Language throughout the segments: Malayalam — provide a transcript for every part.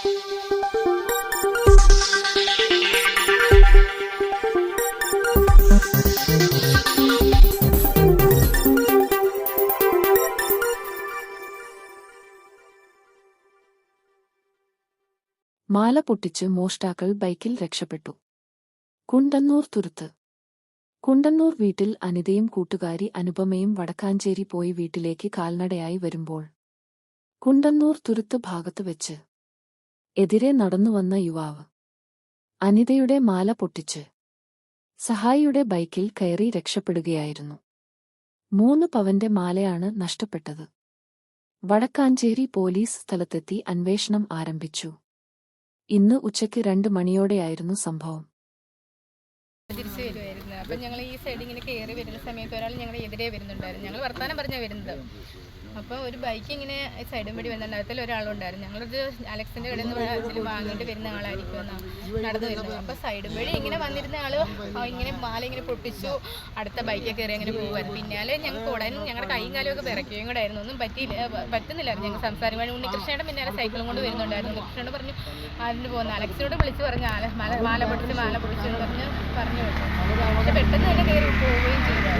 മാല പൊട്ടിച്ച് മോഷ്ടാക്കൾ ബൈക്കിൽ രക്ഷപ്പെട്ടു. കുണ്ടന്നൂർ തുരുത്ത്. കുണ്ടന്നൂർ വീട്ടിൽ അനിതയും കൂട്ടുകാരി അനുപമയും വടക്കാഞ്ചേരി പോയി വീട്ടിലേക്ക് കാൽനടയായി വരുമ്പോൾ കുണ്ടന്നൂർ തുരുത്ത് ഭാഗത്ത് വെച്ച് എതിരെ നടന്നുവന്ന യുവാവ് അനിതയുടെ മാല പൊട്ടിച്ച് സഹായിയുടെ ബൈക്കിൽ കയറി രക്ഷപ്പെടുകയായിരുന്നു. 3 പവന്റെ മാലയാണ് നഷ്ടപ്പെട്ടത്. വടക്കാഞ്ചേരി പോലീസ് സ്ഥലത്തെത്തി അന്വേഷണം ആരംഭിച്ചു. ഇന്ന് ഉച്ചയ്ക്ക് 2 മണിയോടെയായിരുന്നു സംഭവം. തിരിച്ചു വരുമായിരുന്നു. അപ്പം ഞങ്ങൾ ഈ സൈഡ് ഇങ്ങനെ കയറി വരുന്ന സമയത്ത് ഒരാൾ ഞങ്ങളുടെ എതിരെ വരുന്നുണ്ടായിരുന്നു. ഞങ്ങൾ വർത്താനം പറഞ്ഞാൽ വരുന്നത്. അപ്പോൾ ഒരു ബൈക്ക് ഇങ്ങനെ സൈഡും പടി വരുന്നുണ്ടായിരുന്നു. ഒരാളുണ്ടായിരുന്നു. ഞങ്ങളത് അലക്സിൻ്റെ കടയിൽ നിന്ന് വാങ്ങിയിട്ട് വരുന്ന ആളായിരിക്കും എന്നാണ് നടന്നു വരുന്നത്. അപ്പോൾ സൈഡും വഴി ഇങ്ങനെ വന്നിരുന്ന ആൾ ഇങ്ങനെ മാല ഇങ്ങനെ പൊട്ടിച്ചു അടുത്ത ബൈക്കൊക്കെ കയറി അങ്ങനെ പോകുമായിരുന്നു. പിന്നാലെ ഞങ്ങൾക്ക് ഉടനെ ഞങ്ങളുടെ കൈയും കാലും ഒക്കെ വിറയ്ക്കുകയും കൂടെ ആയിരുന്നു. ഒന്നും പറ്റുന്നില്ലായിരുന്നു ഞങ്ങൾ സംസാരിക്കാൻ. ഉണ്ണികൃഷ്ണയുടെ പിന്നാലെ സൈക്കിളും കൊണ്ട് വരുന്നുണ്ടായിരുന്നു. കൃഷ്ണനോട് പറഞ്ഞു അതിന് പോകുന്ന അലക്സിനോട് വിളിച്ച് പറഞ്ഞു മാല പൊട്ടിച്ച് എന്ന് പറഞ്ഞു വിട്ടു. പക്ഷെ പെട്ടെന്ന് തന്നെ കയറി പോവുകയും ചെയ്തു.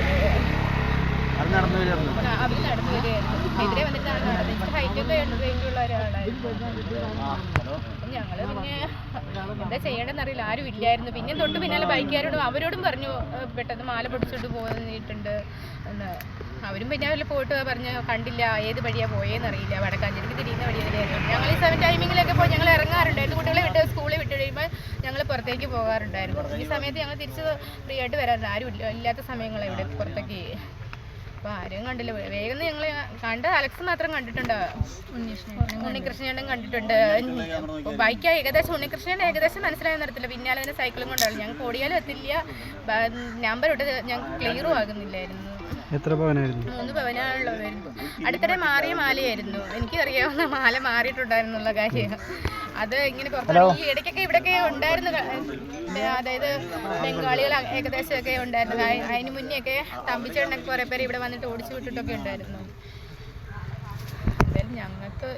അവർ നടന്നു വരികയായിരുന്നു. എതിരെ വന്നിട്ട് ഹൈറ്റൊക്കെ ഉള്ള ഒരാളായിരുന്നു. ഞങ്ങള് പിന്നെ എന്താ ചെയ്യേണ്ടതെന്നറിയില്ല. ആരും ഇല്ലായിരുന്നു. പിന്നെ തൊട്ട് പിന്നാലെ ബൈക്കുകാരോടും അവരോടും പറഞ്ഞു പെട്ടെന്ന് മാല പൊടിച്ചോണ്ട് പോന്നിട്ടുണ്ട് എന്ന്. അവരും പിന്നെ അതിൽ പോയിട്ട് പറഞ്ഞു കണ്ടില്ല, ഏത് വഴിയാണ് പോയെന്നറിയില്ല. വടക്കാഞ്ചേരിക്ക് തിരിയുന്ന വഴി തന്നെയായിരുന്നു. ഞങ്ങൾ ഈ 7 ടൈമിങ്ങിലൊക്കെ പോയി ഞങ്ങൾ ഇറങ്ങാറുണ്ടായിരുന്നു. കുട്ടികളെ വിട്ട് സ്കൂളിൽ വിട്ട് കഴിയുമ്പോൾ ഞങ്ങൾ പുറത്തേക്ക് പോകാറുണ്ടായിരുന്നു. ഈ സമയത്ത് ഞങ്ങൾ തിരിച്ച് ഫ്രീ ആയിട്ട് വരാറുണ്ട്. ആരും ഇല്ലാത്ത സമയങ്ങളാണ് ഇവിടെ പുറത്തേക്ക്. അപ്പോൾ ആരും കണ്ടില്ല. വേഗം ഞങ്ങൾ കണ്ട അലക്സ് മാത്രം കണ്ടിട്ടുണ്ട്. ഉണ്ണികൃഷ്ണേട്ടൻ കണ്ടിട്ടുണ്ട്. ബൈക്ക് ഏകദേശം ഉണ്ണികൃഷ്ണേട്ടൻ ഏകദേശം മനസ്സിലായെന്ന് അറിയത്തില്ല. പിന്നാലെ തന്നെ സൈക്കിളും കൊണ്ടാണ്. ഞങ്ങൾക്ക് ഓടിയാലും എത്തില്ല. നമ്പർ ഇട്ട് ഞങ്ങൾക്ക് ക്ലിയറും ആകുന്നില്ലായിരുന്നു. എത്ര പവനായിരുന്നു? 3 പവനുള്ളതായിരുന്നു. അടുത്തിടെ മാറിയ മാലയായിരുന്നു. എനിക്കറിയാവുന്ന മാല മാറിയിട്ടുണ്ടായിരുന്നുള്ള കാര്യം. അത് ഇങ്ങനെ ഈ ഇടയ്ക്കൊക്കെ ഇവിടെയൊക്കെ ഉണ്ടായിരുന്നു. അതായത് ബംഗാളികൾ ഏകദേശമൊക്കെ ഉണ്ടായിരുന്നു. അതിന് മുന്നെയൊക്കെ തമ്പിച്ചേട്ടനൊക്കെ കുറേ പേര് ഇവിടെ വന്നിട്ട് ഓടിച്ചു വിട്ടിട്ടൊക്കെ ഉണ്ടായിരുന്നു. എന്തായാലും ഞങ്ങൾക്ക്